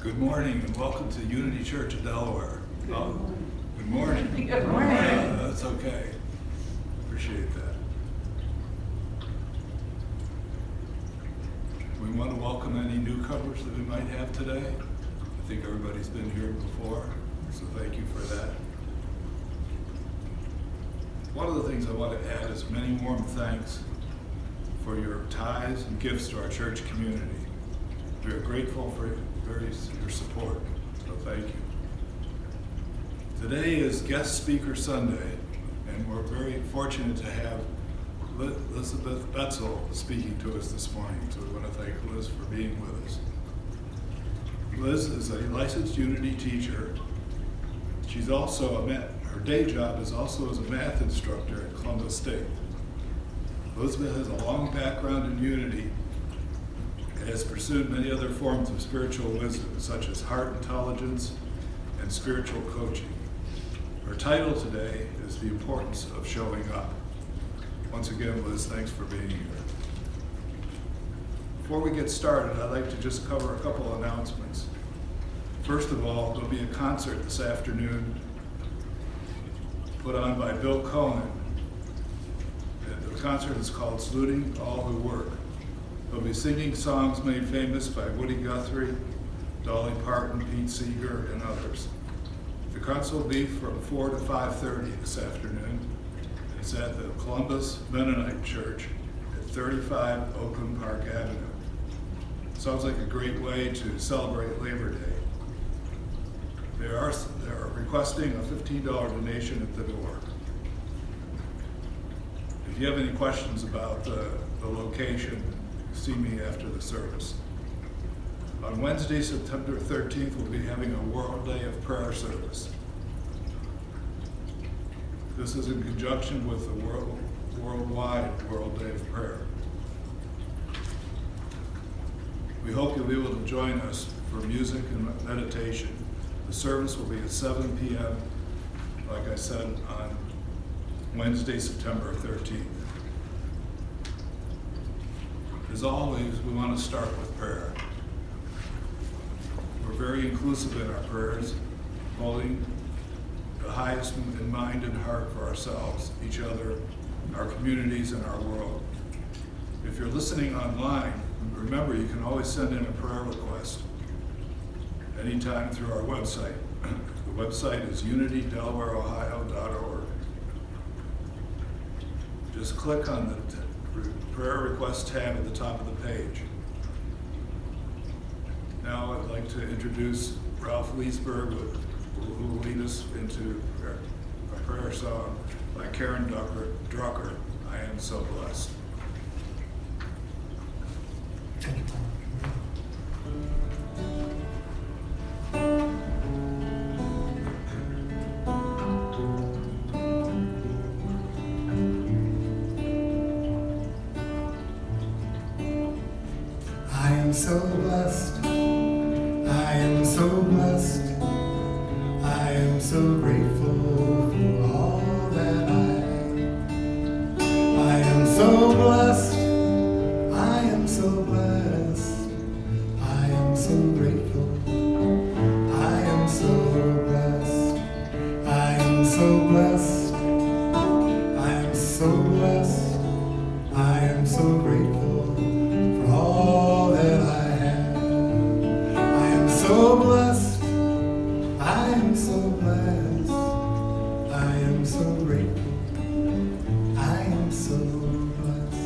Good morning and welcome to Unity Church of Delaware. Good morning. Good morning. That's okay. Appreciate that. We want to welcome any newcomers that we might have today. I think everybody's been here before, so thank you for that. One of the things I want to add is many warm thanks for your tithes and gifts to our church community. We are grateful for your support, so thank you. Today is Guest Speaker Sunday, and we're very fortunate to have Elizabeth Betzel speaking to us this morning, so we want to thank Liz for being with us. Liz is a licensed Unity teacher. She's also her day job is also as a math instructor at Columbus State. Elizabeth has a long background in Unity and has pursued many other forms of spiritual wisdom, such as heart intelligence and spiritual coaching. Her title today is The Importance of Showing Up. Once again, Liz, thanks for being here. Before we get started, I'd like to just cover a couple announcements. First of all, there'll be a concert this afternoon put on by Bill Cohen. The concert is called Saluting All Who Work. They'll be singing songs made famous by Woody Guthrie, Dolly Parton, Pete Seeger, and others. The concert will be from 4 to 5:30 this afternoon. It's at the Columbus Mennonite Church at 35 Oakland Park Avenue. Sounds like a great way to celebrate Labor Day. They are requesting a $15 donation at the door. If you have any questions about the location, see me after the service. On Wednesday, September 13th, we'll be having a World Day of Prayer service. This is in conjunction with the worldwide World Day of Prayer. We hope you'll be able to join us for music and meditation. The service will be at 7 p.m., like I said, on Wednesday, September 13th. As always, we want to start with prayer. We're very inclusive in our prayers, holding the highest in mind and heart for ourselves, each other, our communities, and our world. If you're listening online, remember you can always send in a prayer request anytime through our website. The website is unitydelawareohio.org. Just click on the prayer request tab at the top of the page. Now I'd like to introduce Ralph Leesburg, who will lead us into a prayer song by Karen Drucker, I Am So Blessed. Thank you, Paul. I am so blessed, I am so blessed, I am so grateful for all that I am so blessed, I am so blessed, I am so grateful, I am so blessed, I am so blessed, I am so blessed, I am so grateful for all that I have. I am so blessed, I am so blessed, I am so grateful, I am so blessed.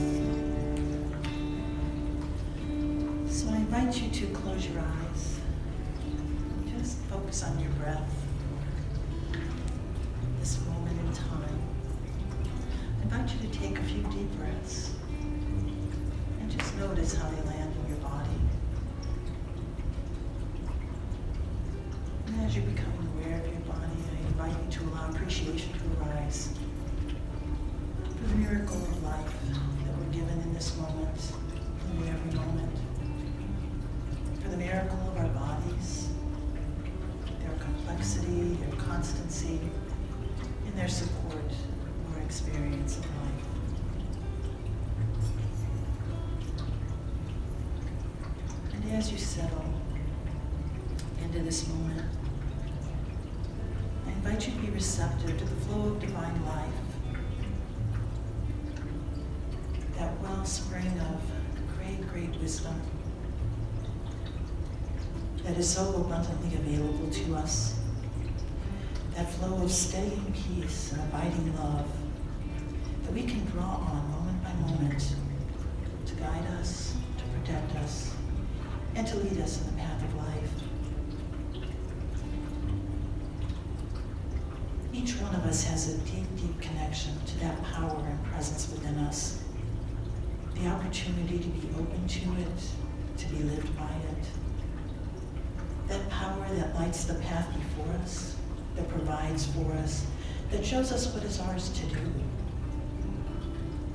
So I invite you to close your eyes. Just focus on your breath for this moment in time. I invite you to take a few deep breaths and just notice how they land in your body. And as you become aware of your body, I invite you to allow appreciation to arise for the miracle of life that we're given in this moment, in every moment. For the miracle of our bodies, their complexity, their constancy, and their support of our experience of life. And as you settle, into this moment. I invite you to be receptive to the flow of divine life, that wellspring of great, great wisdom that is so abundantly available to us, that flow of steadying peace and abiding love that we can draw on moment by moment to guide us, to protect us, and to lead us in the path of life. Each one of us has a deep, deep connection to that power and presence within us, the opportunity to be open to it, to be lived by it, that power that lights the path before us, that provides for us, that shows us what is ours to do.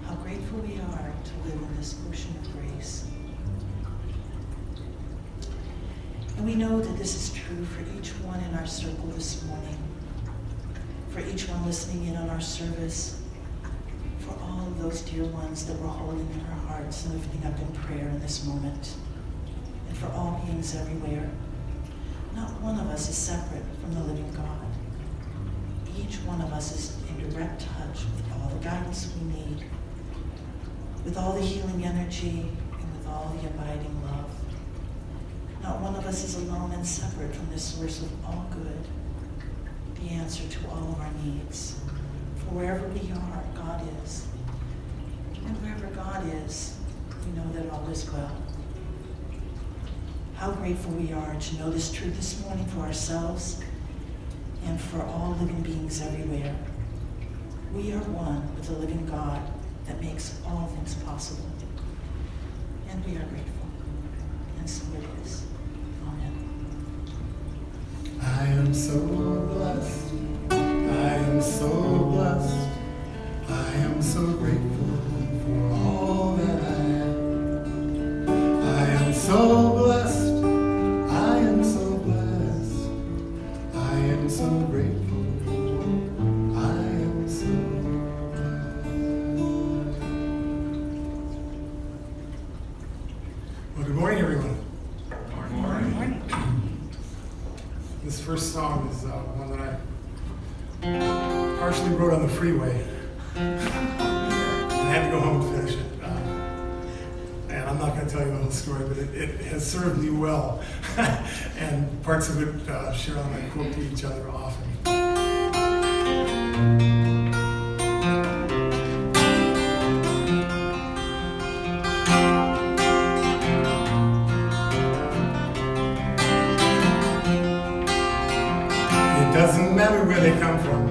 How grateful we are to live in this ocean of grace. And we know that this is true for each one in our circle this morning, for each one listening in on our service, for all of those dear ones that we're holding in our hearts and lifting up in prayer in this moment, and for all beings everywhere. Not one of us is separate from the living God. Each one of us is in direct touch with all the guidance we need, with all the healing energy, and with all the abiding love. Not one of us is alone and separate from this source of all good, the answer to all of our needs. For wherever we are, God is. And wherever God is, we know that all is well. How grateful we are to know this truth this morning for ourselves and for all living beings everywhere. We are one with the living God that makes all things possible. And we are grateful. And so it is. Amen. I am so blessed. I am so blessed. I am so grateful for all that I am. I am so blessed. I am so blessed. I am so grateful. I am so blessed. Well, good morning, everyone. Good morning. This first song is one that I partially wrote on the freeway. And I had to go home and finish it. And I'm not going to tell you the whole story, but it has served me well. And parts of it, Cheryl and I quote to each other often. It doesn't matter where they come from.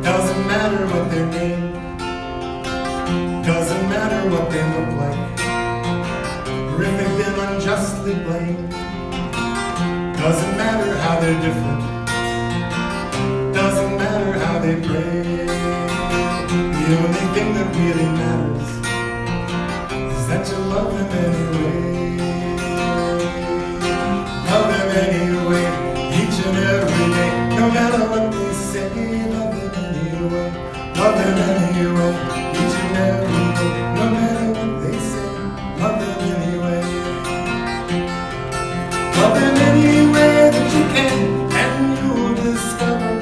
Doesn't matter what their name. Doesn't matter what they look like. Or if they've been unjustly blamed. Doesn't matter how they're different. Doesn't matter how they pray. The only thing that really matters is that you love them anyway. Love them anyway, each and every day. No matter what they say, love them anyway. Love them anyway, each and every day. No matter what they say, love them anyway. Love them any way that you can, and you'll discover.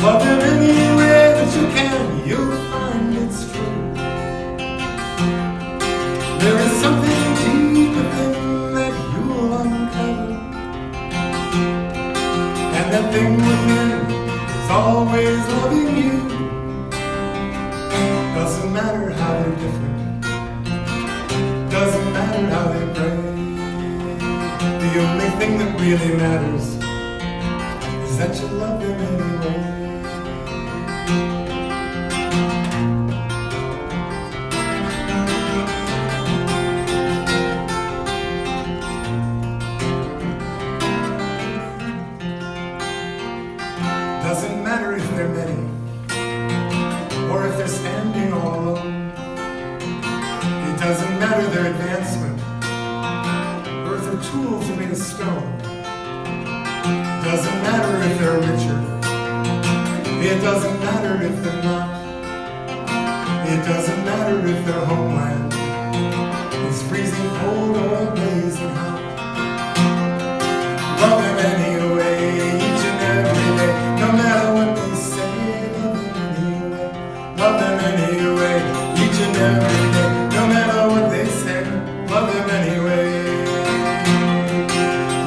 Love them any way that you can, you'll find it's true. There is something deep within that you'll uncover. And that thing within is always loving you. Doesn't matter how they're different. Doesn't matter how they pray. The only thing that really matters is that you love them anyway. Doesn't matter if they're many or if they're standing all alone. It doesn't matter their advancement or if their tools are made of stone. Doesn't matter if they're richer. It doesn't matter if they're not. It doesn't matter if their homeland is freezing cold or blazing anyhow. Love them anyway, each and every day. No matter what they say, love them anyway. Love them anyway, each and every day. No matter what they say, love them anyway.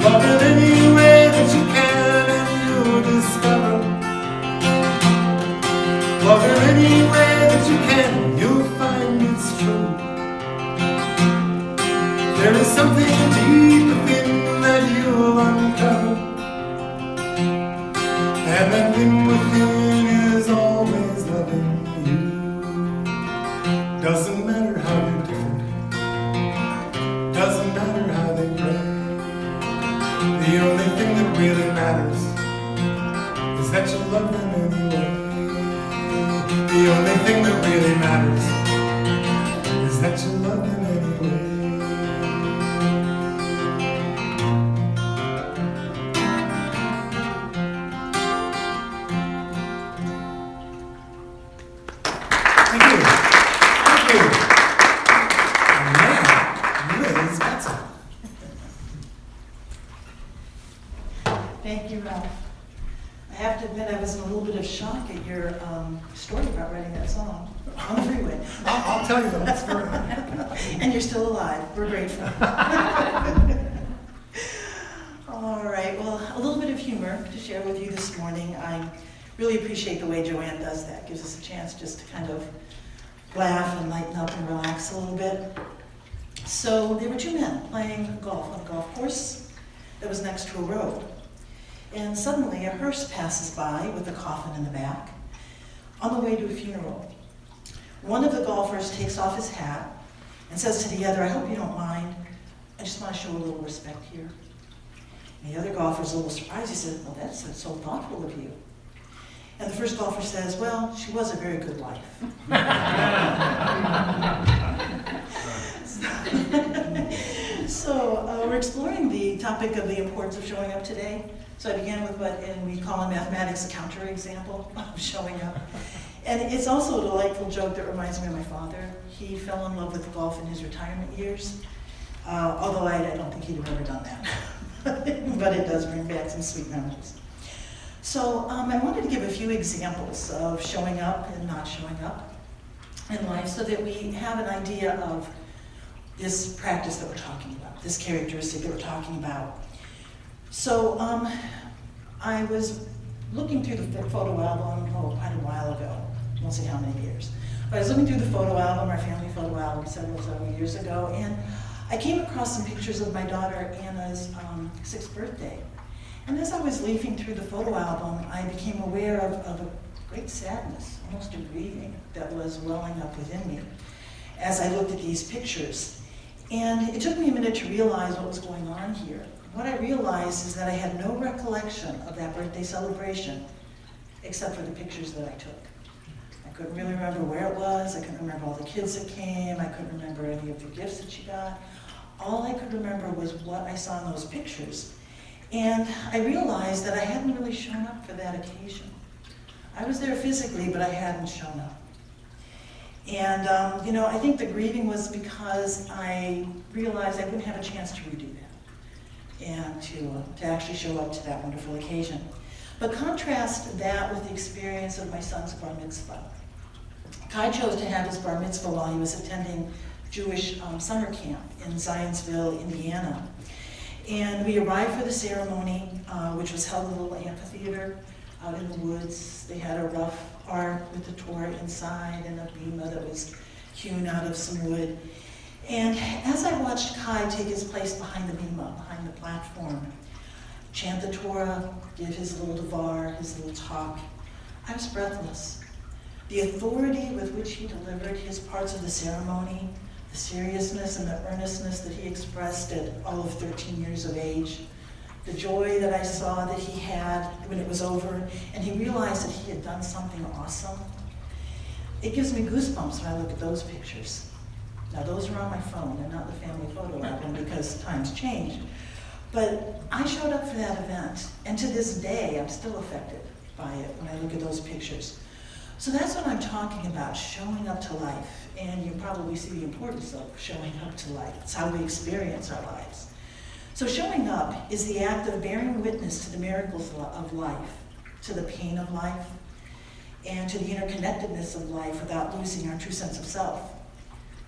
Love them any way that you can and you'll discover. Love them any way that you can, you'll find it's true. There is something deep within that you'll uncover, and that thing within is always loving you. Doesn't matter how they're different, doesn't matter how they pray. The only thing that really matters is that you love them anyway. The only thing that really matters is that you love them anyway. Thank you. Thank you. And now, Liz Betzel. Thank you, Ralph. I have to admit, I was in a little bit of shock at your story about writing that song on the freeway. I'll tell you the whole story. And you're still alive. We're grateful. All right, well, a little bit of humor to share with you this morning. I really appreciate the way Joanne does that. Gives us a chance just to kind of laugh and lighten up and relax a little bit. So there were two men playing golf on a golf course that was next to a road. And suddenly a hearse passes by with a coffin in the back on the way to a funeral. One of the golfers takes off his hat and says to the other, "I hope you don't mind. I just want to show a little respect here." And the other golfer's a little surprised. He said, "Well, that's so thoughtful of you." And the first golfer says, "Well, she was a very good wife." So we're exploring the topic of the importance of showing up today. So I began with what we call in mathematics a counterexample of showing up. And it's also a delightful joke that reminds me of my father. He fell in love with golf in his retirement years, although I don't think he'd have ever done that. But it does bring back some sweet memories. So I wanted to give a few examples of showing up and not showing up in life so that we have an idea of this practice that we're talking about, this characteristic that we're talking about. So I was looking through the photo album, quite a while ago, I won't say how many years, but I was looking through the photo album, our family photo album several years ago, and I came across some pictures of my daughter Anna's 6th birthday. And as I was leafing through the photo album, I became aware of a great sadness, almost a grieving, that was welling up within me as I looked at these pictures. And it took me a minute to realize what was going on here. What I realized is that I had no recollection of that birthday celebration except for the pictures that I took. I couldn't really remember where it was. I couldn't remember all the kids that came. I couldn't remember any of the gifts that she got. All I could remember was what I saw in those pictures. And I realized that I hadn't really shown up for that occasion. I was there physically, but I hadn't shown up. And I think the grieving was because I realized I wouldn't have a chance to redo that and to actually show up to that wonderful occasion. But contrast that with the experience of my son's bar mitzvah. Kai chose to have his bar mitzvah while he was attending Jewish summer camp in Zionsville, Indiana. And we arrived for the ceremony, which was held in a little amphitheater out in the woods. They had a rough ark with the Torah inside and a bima that was hewn out of some wood. And as I watched Kai take his place behind the bima, behind the platform, chant the Torah, give his little devar, his little talk, I was breathless. The authority with which he delivered his parts of the ceremony, the seriousness and the earnestness that he expressed at all of 13 years of age, the joy that I saw that he had when it was over, and he realized that he had done something awesome. It gives me goosebumps when I look at those pictures. Now those are on my phone, they're not the family photo album because times changed. But I showed up for that event, and to this day I'm still affected by it when I look at those pictures. So that's what I'm talking about, showing up to life. And you probably see the importance of showing up to life. It's how we experience our lives. So showing up is the act of bearing witness to the miracles of life, to the pain of life, and to the interconnectedness of life without losing our true sense of self.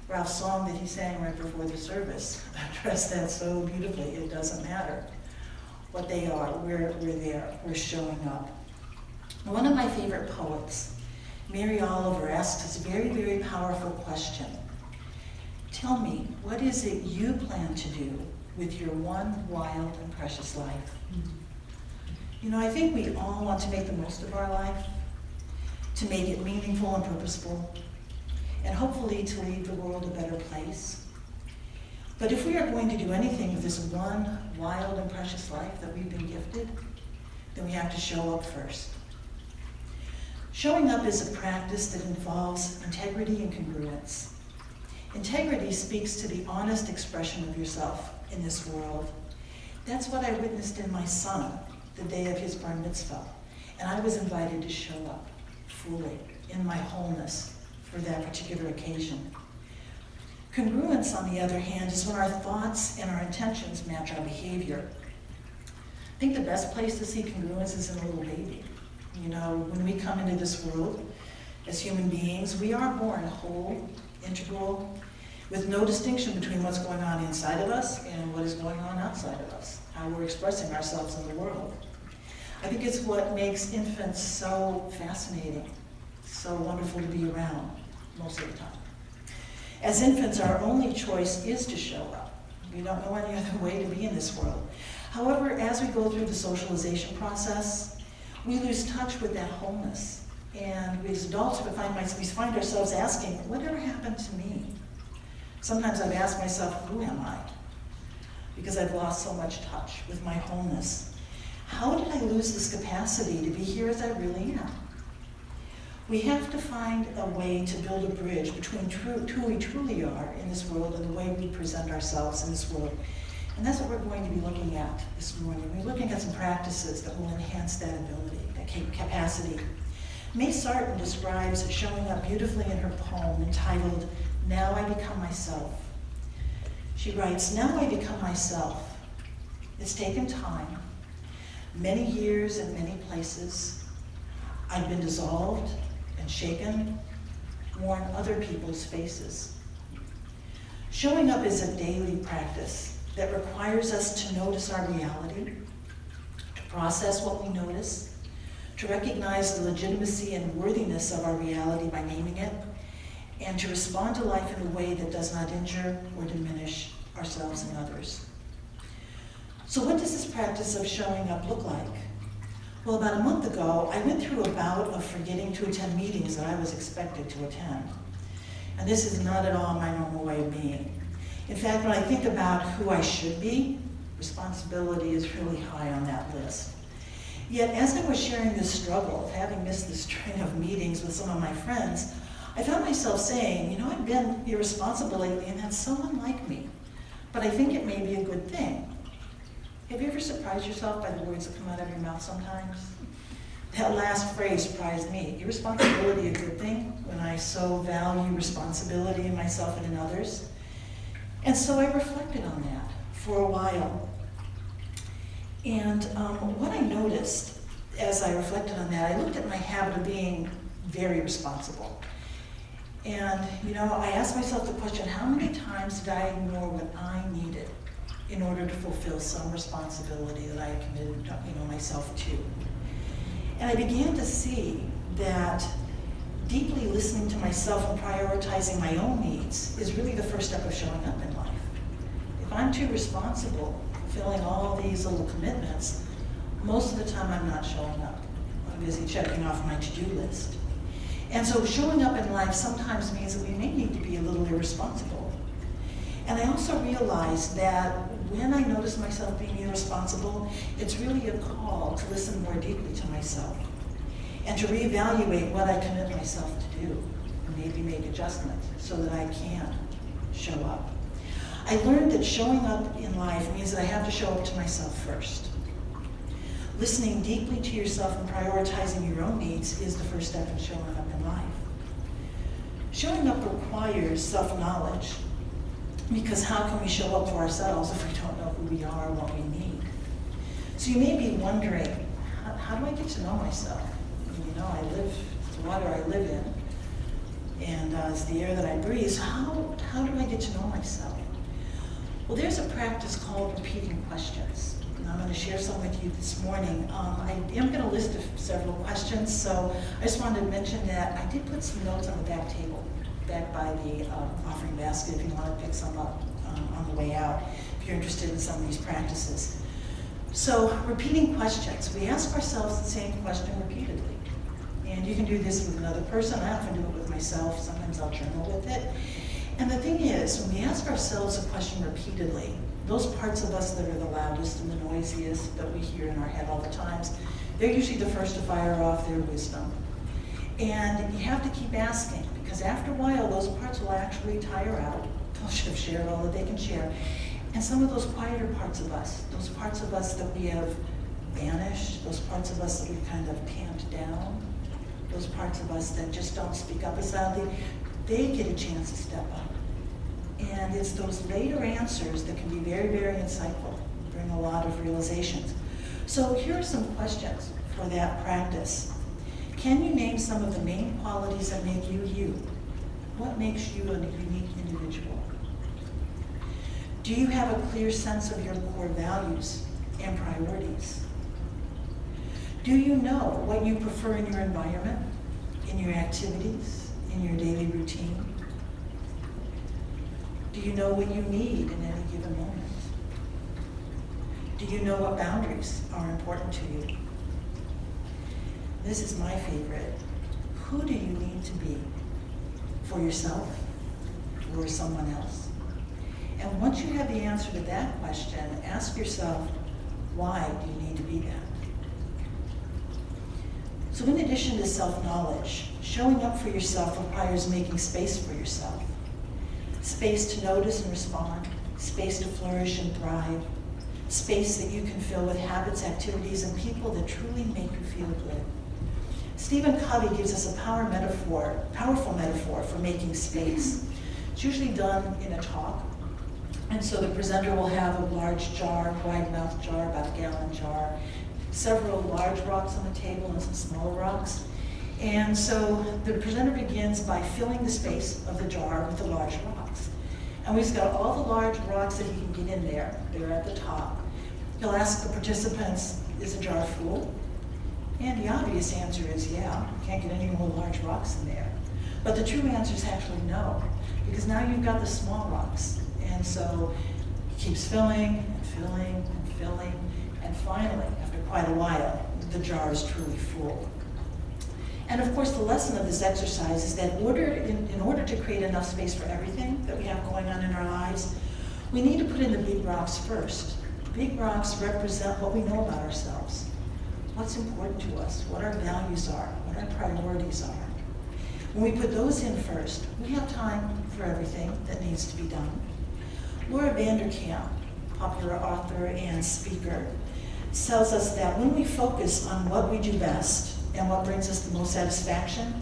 Ralph's song that he sang right before the service addressed that so beautifully. It doesn't matter what they are, we're there, we're showing up. One of my favorite poets, Mary Oliver, asks this very, very powerful question. Tell me, what is it you plan to do with your one wild and precious life? You know, I think we all want to make the most of our life, to make it meaningful and purposeful, and hopefully to leave the world a better place. But if we are going to do anything with this one wild and precious life that we've been gifted, then we have to show up first. Showing up is a practice that involves integrity and congruence. Integrity speaks to the honest expression of yourself in this world. That's what I witnessed in my son the day of his bar mitzvah, and I was invited to show up fully in my wholeness for that particular occasion. Congruence, on the other hand, is when our thoughts and our intentions match our behavior. I think the best place to see congruence is in a little baby. You know, when we come into this world as human beings, we are born whole, integral, with no distinction between what's going on inside of us and what is going on outside of us, how we're expressing ourselves in the world. I think it's what makes infants so fascinating, so wonderful to be around most of the time. As infants, our only choice is to show up. We don't know any other way to be in this world. However, as we go through the socialization process, we lose touch with that wholeness. And as adults, we find ourselves asking, whatever happened to me? Sometimes I've asked myself, who am I? Because I've lost so much touch with my wholeness. How did I lose this capacity to be here as I really am? We have to find a way to build a bridge between who we truly are in this world and the way we present ourselves in this world. And that's what we're going to be looking at this morning. We're looking at some practices that will enhance that ability, that capacity. May Sarton describes showing up beautifully in her poem entitled, Now I Become Myself. She writes, now I become myself. It's taken time, many years and many places. I've been dissolved and shaken, worn other people's faces. Showing up is a daily practice that requires us to notice our reality, to process what we notice, to recognize the legitimacy and worthiness of our reality by naming it, and to respond to life in a way that does not injure or diminish ourselves and others. So what does this practice of showing up look like? Well, about a month ago, I went through a bout of forgetting to attend meetings that I was expected to attend. And this is not at all my normal way of being. In fact, when I think about who I should be, responsibility is really high on that list. Yet, as I was sharing this struggle of having missed this string of meetings with some of my friends, I found myself saying, you know, I've been irresponsible lately, and that's so unlike me. But I think it may be a good thing. Have you ever surprised yourself by the words that come out of your mouth sometimes? That last phrase surprised me. Irresponsibility a good thing when I so value responsibility in myself and in others? And so I reflected on that for a while. And what I noticed as I reflected on that, I looked at my habit of being very responsible. And, you know, I asked myself the question, how many times did I ignore what I needed in order to fulfill some responsibility that I had committed, myself to? And I began to see that deeply listening to myself and prioritizing my own needs is really the first step of showing up in life. If I'm too responsible, fulfilling all these little commitments, most of the time I'm not showing up. I'm busy checking off my to-do list. And so showing up in life sometimes means that we may need to be a little irresponsible. And I also realized that when I notice myself being irresponsible, it's really a call to listen more deeply to myself and to reevaluate what I commit myself to do and maybe make adjustments so that I can show up. I learned that showing up in life means that I have to show up to myself first. Listening deeply to yourself and prioritizing your own needs is the first step in showing up in life. Showing up requires self-knowledge. Because how can we show up for ourselves if we don't know who we are and what we need? So you may be wondering, how do I get to know myself? You know, it's the water I live in, and it's the air that I breathe. So how do I get to know myself? Well, there's a practice called repeating questions. And I'm going to share some with you this morning. I am going to list several questions, so I just wanted to mention that I did put some notes on the back table, back by the offering basket, if you want to pick some up on the way out, if you're interested in some of these practices. So, repeating questions. We ask ourselves the same question repeatedly. And you can do this with another person. I often do it with myself. Sometimes I'll journal with it. And the thing is, when we ask ourselves a question repeatedly, those parts of us that are the loudest and the noisiest that we hear in our head all the times, they're usually the first to fire off their wisdom. And you have to keep asking, because after a while, those parts will actually tire out. They'll have shared all that they can share. And some of those quieter parts of us, those parts of us that we have banished, those parts of us that we've kind of tamped down, those parts of us that just don't speak up as loudly, they get a chance to step up. And it's those later answers that can be very, very insightful, bring a lot of realizations. So here are some questions for that practice. Can you name some of the main qualities that make you you? What makes you a unique individual? Do you have a clear sense of your core values and priorities? Do you know what you prefer in your environment, in your activities, in your daily routine? Do you know what you need in any given moment? Do you know what boundaries are important to you? This is my favorite. Who do you need to be? For yourself or someone else? And once you have the answer to that question, ask yourself, why do you need to be that? So in addition to self-knowledge, showing up for yourself requires making space for yourself. Space to notice and respond, space to flourish and thrive, space that you can fill with habits, activities, and people that truly make you feel good. Stephen Covey gives us a powerful metaphor for making space. It's usually done in a talk. And so the presenter will have a large jar, wide-mouthed jar, about a gallon jar, several large rocks on the table and some smaller rocks. And so the presenter begins by filling the space of the jar with the large rocks. And we've got all the large rocks that he can get in there. They're at the top. He'll ask the participants, is the jar full? And the obvious answer is, yeah, you can't get any more large rocks in there. But the true answer is actually no, because now you've got the small rocks. And so he keeps filling and filling and filling, and finally, after quite a while, the jar is truly full. And of course, the lesson of this exercise is that in order to create enough space for everything that we have going on in our lives, we need to put in the big rocks first. Big rocks represent what we know about ourselves, what's important to us, what our values are, what our priorities are. When we put those in first, we have time for everything that needs to be done. Laura Vanderkam, popular author and speaker, tells us that when we focus on what we do best and what brings us the most satisfaction,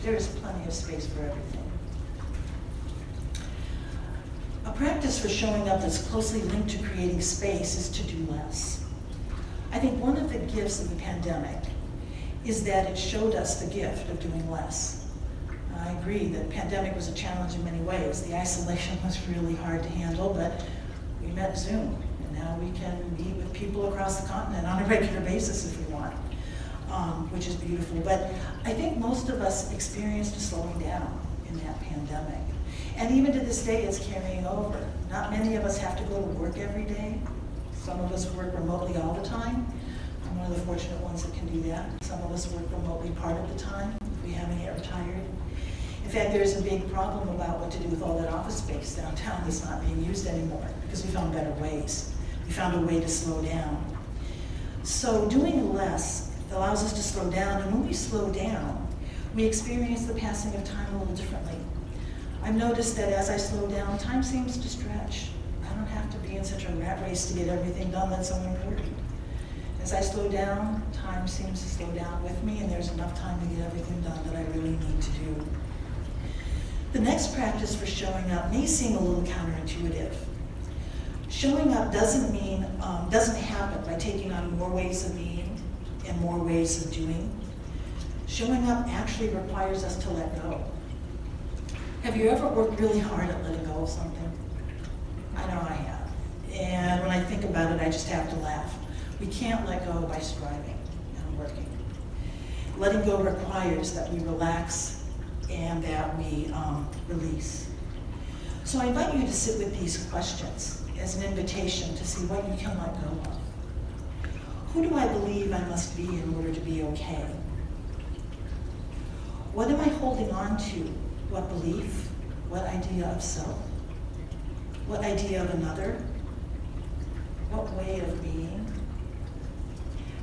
there is plenty of space for everything. A practice for showing up that's closely linked to creating space is to do less. I think one of the gifts of the pandemic is that it showed us the gift of doing less. I agree that the pandemic was a challenge in many ways. The isolation was really hard to handle, but we met Zoom, and now we can meet with people across the continent on a regular basis if we want, which is beautiful. But I think most of us experienced a slowing down in that pandemic. And even to this day, it's carrying over. Not many of us have to go to work every day. Some of us work remotely all the time. I'm one of the fortunate ones that can do that. Some of us work remotely part of the time if we haven't yet retired. In fact, there's a big problem about what to do with all that office space downtown that's not being used anymore because we found better ways. We found a way to slow down. So doing less allows us to slow down, and when we slow down, we experience the passing of time a little differently. I've noticed that as I slow down, time seems to stretch. I don't have to be in such a rat race to get everything done that's so important. As I slow down, time seems to slow down with me, and there's enough time to get everything done that I really need to do. The next practice for showing up may seem a little counterintuitive. Showing up doesn't happen by taking on more ways of being and more ways of doing. Showing up actually requires us to let go. Have you ever worked really hard at letting go of something? I know I have. And when I think about it, I just have to laugh. We can't let go by striving and working. Letting go requires that we relax and that we release. So I invite you to sit with these questions as an invitation to see what you can let go of. Who do I believe I must be in order to be okay? What am I holding on to? What belief? What idea of self? What idea of another? What way of being?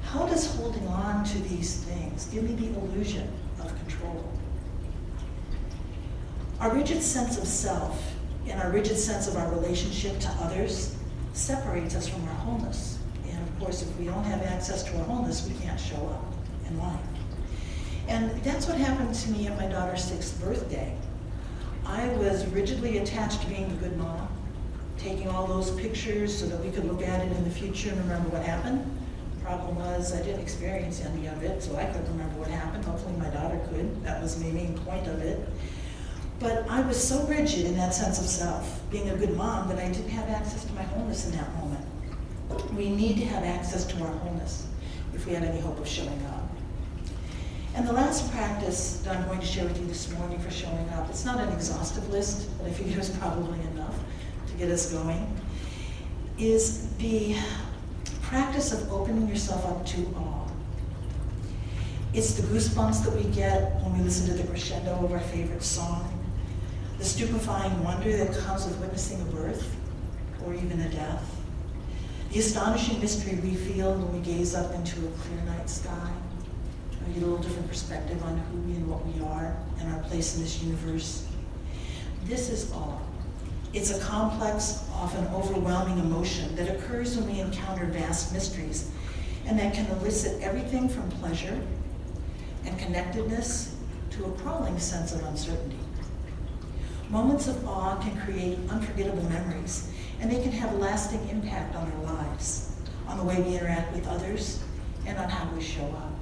How does holding on to these things give me the illusion of control? Our rigid sense of self and our rigid sense of our relationship to others separates us from our wholeness. And of course, if we don't have access to our wholeness, we can't show up in life. And that's what happened to me at my daughter's 6th birthday. I was rigidly attached to being a good mom, taking all those pictures so that we could look at it in the future and remember what happened. The problem was I didn't experience any of it, so I couldn't remember what happened. Hopefully my daughter could. That was the main point of it. But I was so rigid in that sense of self, being a good mom, that I didn't have access to my wholeness in that moment. We need to have access to our wholeness if we have any hope of showing up. And the last practice that I'm going to share with you this morning for showing up, it's not an exhaustive list, but I figure it's probably enough to get us going, is the practice of opening yourself up to awe. It's the goosebumps that we get when we listen to the crescendo of our favorite song, the stupefying wonder that comes with witnessing a birth or even a death, the astonishing mystery we feel when we gaze up into a clear night sky. We get a little different perspective on who we and what we are and our place in this universe. This is awe. It's a complex, often overwhelming emotion that occurs when we encounter vast mysteries and that can elicit everything from pleasure and connectedness to a crawling sense of uncertainty. Moments of awe can create unforgettable memories, and they can have a lasting impact on our lives, on the way we interact with others, and on how we show up.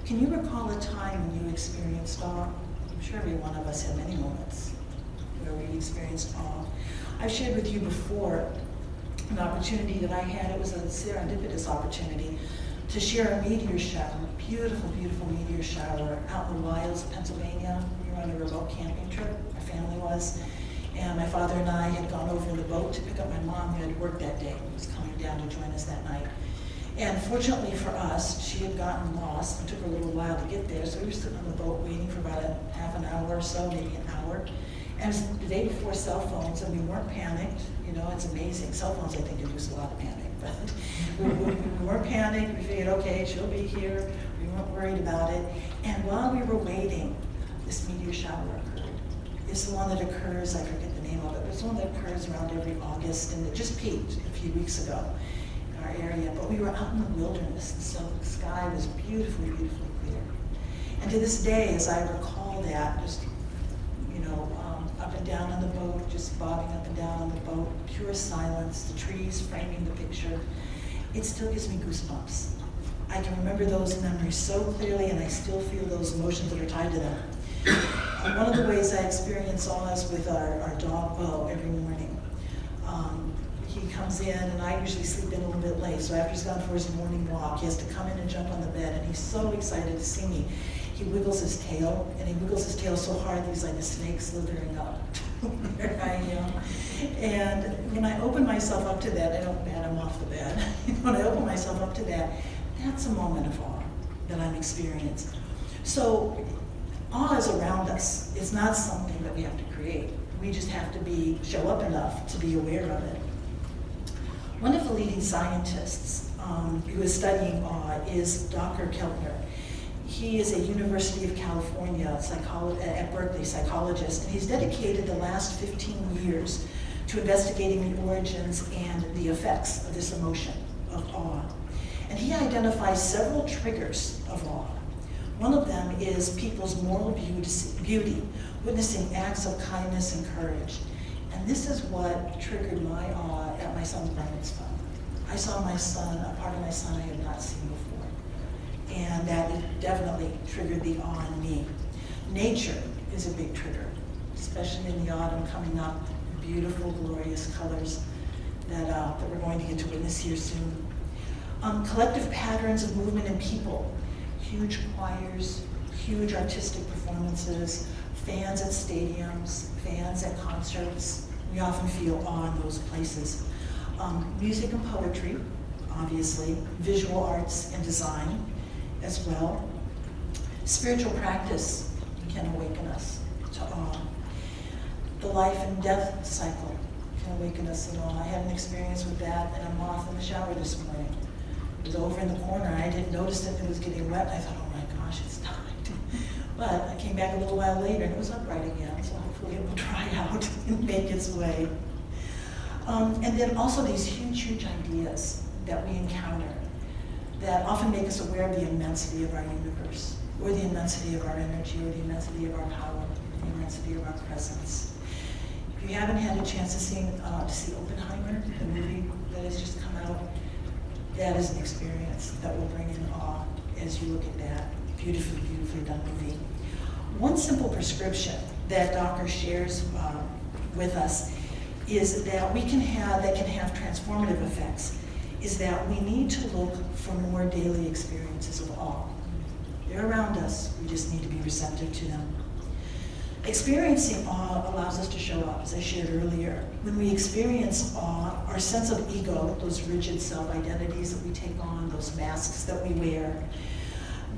Can you recall a time when you experienced awe? I'm sure every one of us had many moments where we experienced awe. I've shared with you before an opportunity that I had. It was a serendipitous opportunity to share a meteor shower, a beautiful, beautiful meteor shower out in the wilds of Pennsylvania. We were on a remote camping trip, my family was, and my father and I had gone over in the boat to pick up my mom who had work that day, who was coming down to join us that night. And fortunately for us, she had gotten lost. It took her a little while to get there, so we were sitting on the boat waiting for about a half an hour or so, maybe an hour. And it was the day before cell phones, and we weren't panicked. You know, it's amazing. Cell phones, I think, induce a lot of panic, but we weren't panicked. We figured, okay, she'll be here. We weren't worried about it. And while we were waiting, this meteor shower occurred. It's the one that occurs, I forget the name of it, but it's the one that occurs around every August, and it just peaked a few weeks ago in our area. But we were out in the wilderness, and so the sky was beautifully, beautifully clear. And to this day, as I recall that, just, up and down on the boat, just bobbing up and down on the boat, pure silence, the trees framing the picture, it still gives me goosebumps. I can remember those memories so clearly, and I still feel those emotions that are tied to them. One of the ways I experience awe is with our dog, Bo, every morning. He comes in, and I usually sleep in a little bit late, so after he's gone for his morning walk, he has to come in and jump on the bed, and he's so excited to see me. He wiggles his tail, and he wiggles his tail so hard that he's like a snake slithering up where I am. And when I open myself up to that, I don't bat him off the bed. When I open myself up to that, that's a moment of awe that I'm experiencing. So awe is around us. It's not something that we have to create. We just have to show up enough to be aware of it. One of the leading scientists who is studying awe is Dr. Keltner. He is a University of California at Berkeley psychologist, and he's dedicated the last 15 years to investigating the origins and the effects of this emotion of awe. And he identifies several triggers of awe. One of them is people's moral beauty, witnessing acts of kindness and courage. And this is what triggered my awe at my son's bar mitzvah. I saw my son, a part of my son I had not seen before. And that definitely triggered the awe in me. Nature is a big trigger, especially in the autumn coming up. Beautiful, glorious colors that we're going to get to witness here soon. Collective patterns of movement and people, huge choirs, huge artistic performances, fans at stadiums, fans at concerts. We often feel awe in those places. Music and poetry, obviously, visual arts and design as well. Spiritual practice can awaken us to awe. The life and death cycle can awaken us in awe. I had an experience with that and a moth in the shower this morning. It was over in the corner. I didn't notice that it was getting wet. I thought, oh my gosh, it's died. But I came back a little while later and it was upright again, so hopefully it will dry out and make its way. And then also these huge, huge ideas that we encounter that often make us aware of the immensity of our universe, or the immensity of our energy, or the immensity of our power, the immensity of our presence. If you haven't had a chance to see Oppenheimer, the movie that has just come out, that is an experience that will bring in awe as you look at that beautifully, beautifully done movie. One simple prescription that Docker shares with us is that that can have transformative effects, is that we need to look for more daily experiences of awe. They're around us, we just need to be receptive to them. Experiencing awe allows us to show up, as I shared earlier. When we experience awe, our sense of ego, those rigid self-identities that we take on, those masks that we wear,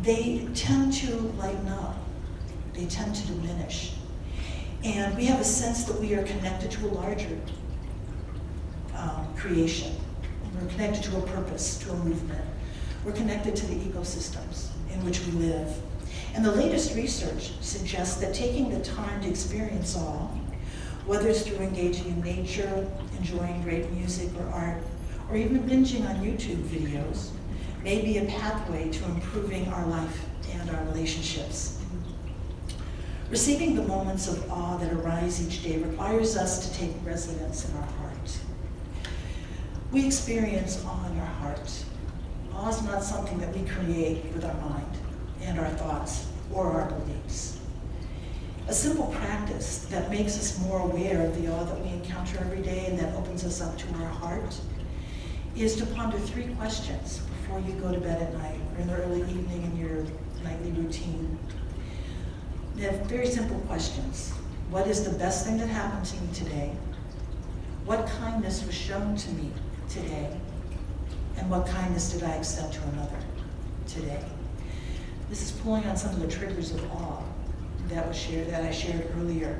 they tend to lighten up. They tend to diminish. And we have a sense that we are connected to a larger creation. We're connected to a purpose, to a movement. We're connected to the ecosystems in which we live. And the latest research suggests that taking the time to experience awe, whether it's through engaging in nature, enjoying great music or art, or even binging on YouTube videos, may be a pathway to improving our life and our relationships. Receiving the moments of awe that arise each day requires us to take residence in our heart. We experience awe in our heart. Awe is not something that we create with our mind and our thoughts or our beliefs. A simple practice that makes us more aware of the awe that we encounter every day and that opens us up to our heart is to ponder 3 questions before you go to bed at night or in the early evening in your nightly routine. They're very simple questions. What is the best thing that happened to me today? What kindness was shown to me today? And what kindness did I extend to another today? This is pulling on some of the triggers of awe that I shared earlier.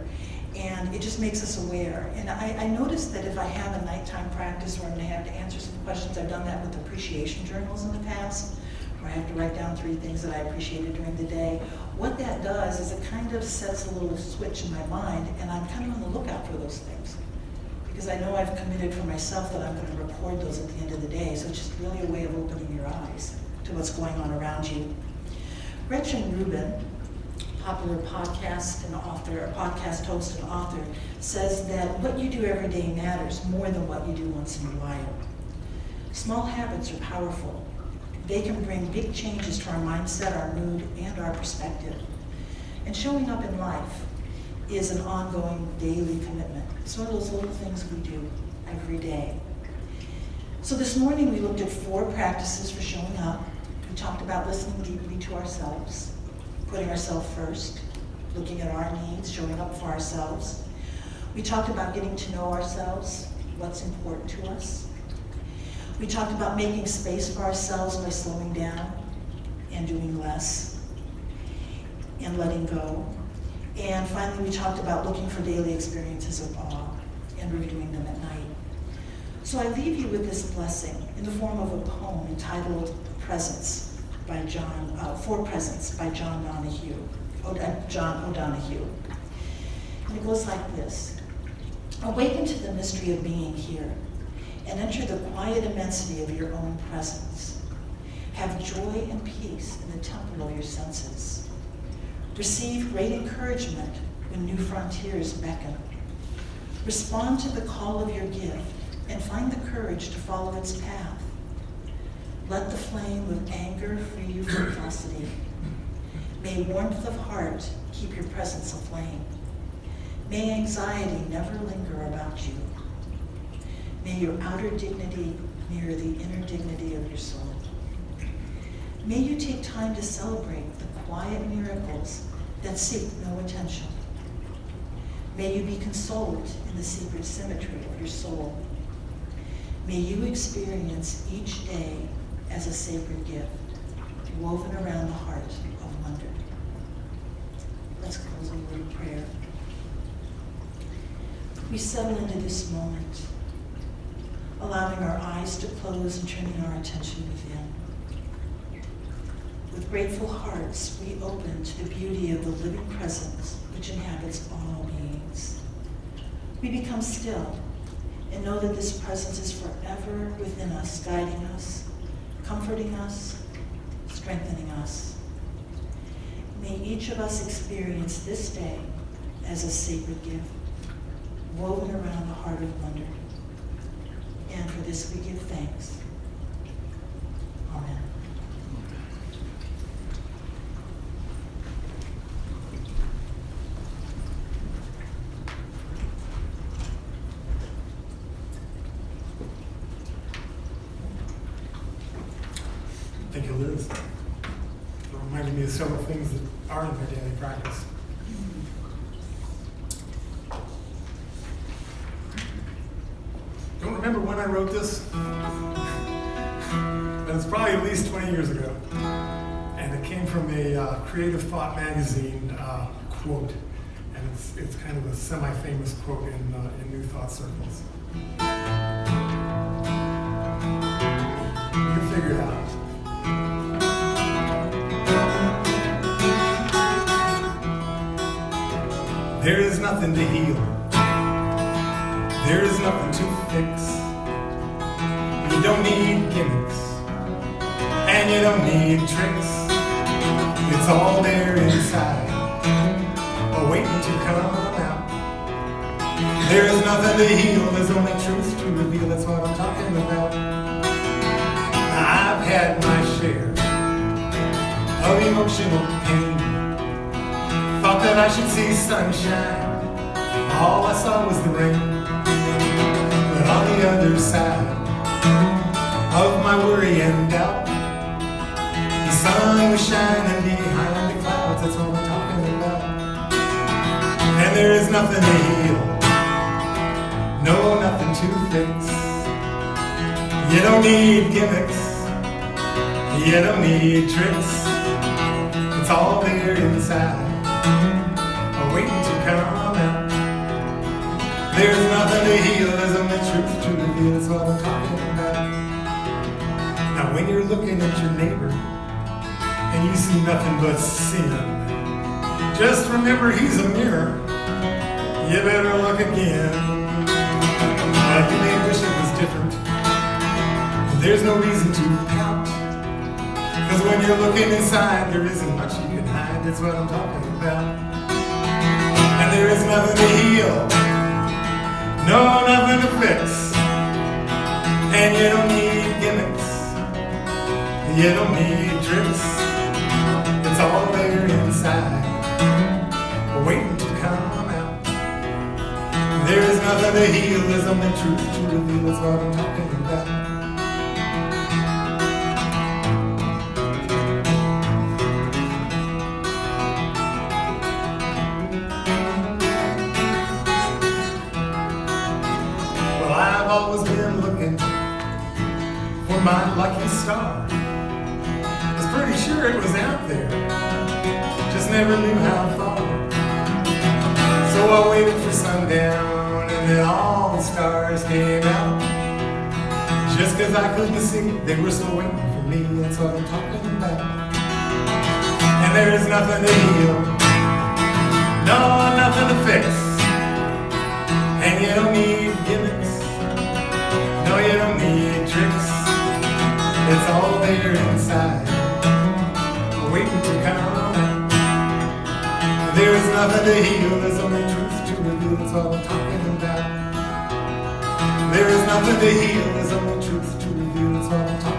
And it just makes us aware. And I noticed that if I have a nighttime practice where I'm gonna have to answer some questions, I've done that with appreciation journals in the past, where I have to write down 3 things that I appreciated during the day. What that does is it kind of sets a little switch in my mind, and I'm kind of on the lookout for those things. Because I know I've committed for myself that I'm gonna record those at the end of the day, so it's just really a way of opening your eyes to what's going on around you. Gretchen Rubin, popular podcast and author, podcast host and author, says that what you do every day matters more than what you do once in a while. Small habits are powerful. They can bring big changes to our mindset, our mood, and our perspective. And showing up in life is an ongoing daily commitment. It's one of those little things we do every day. So this morning we looked at 4 practices for showing up. We talked about listening deeply to ourselves, putting ourselves first, looking at our needs, showing up for ourselves. We talked about getting to know ourselves, what's important to us. We talked about making space for ourselves by slowing down and doing less and letting go. And finally, we talked about looking for daily experiences of awe and reviewing them at night. So I leave you with this blessing in the form of a poem entitled Presence by For Presence by John O'Donohue. And it goes like this. Awaken to the mystery of being here and enter the quiet immensity of your own presence. Have joy and peace in the temple of your senses. Receive great encouragement when new frontiers beckon. Respond to the call of your gift and find the courage to follow its path. Let the flame of anger free you from falsity. May warmth of heart keep your presence aflame. May anxiety never linger about you. May your outer dignity mirror the inner dignity of your soul. May you take time to celebrate the quiet miracles that seek no attention. May you be consoled in the secret symmetry of your soul. May you experience each day as a sacred gift, woven around the heart of wonder. Let's close in a word of prayer. We settle into this moment, allowing our eyes to close and turning our attention within. With grateful hearts, we open to the beauty of the living presence which inhabits all beings. We become still and know that this presence is forever within us, guiding us, comforting us, strengthening us. May each of us experience this day as a sacred gift, woven around the heart of wonder. And for this we give thanks. Amen. Thank you, Liz. It reminded me of several things that are in my daily practice. Don't remember when I wrote this, but it's probably at least 20 years ago. And it came from a Creative Thought magazine quote. And it's kind of a semi-famous quote in New Thought circles. You can figure it out. There is nothing to heal. There is nothing to fix. You don't need gimmicks, and you don't need tricks. It's all there inside, waiting to come out. There is nothing to heal, there's only truth to reveal. That's what I'm talking about. I've had my share of emotional pain. Thought that I should see sunshine, all I saw was the rain. But on the other side of my worry and doubt, the sun was shining behind the clouds. That's what I'm talking about. And there is nothing to heal, no, nothing to fix. You don't need gimmicks, you don't need tricks. It's all there inside, waiting to come out. There's nothing to heal, there's only truth to reveal. That's what I'm talking about. Now when you're looking at your neighbor and you see nothing but sin, just remember he's a mirror. You better look again. Now you may wish it was different, but there's no reason to pout. Cause when you're looking inside, there isn't much you can hide. That's what I'm talking about. And there is nothing to heal, no, nothing to fix. And you don't need gimmicks, you don't need tricks. It's all there inside, waiting to come out. There is nothing to heal, there's only truth to reveal. That's what I'm talking about. My lucky star. Was pretty sure it was out there, just never knew how far. So I waited for sundown, and then all the stars came out. Just cause I couldn't see, they were still waiting for me. That's what I'm talking about. And there is nothing to heal, no, nothing to fix. And you don't need gimmicks, no, you don't need tricks. It's all there there inside, waiting to come. There is nothing to heal, there's only truth to reveal, that's all I'm talking about. There is nothing to heal, there's only truth to reveal, that's all I'm talking about.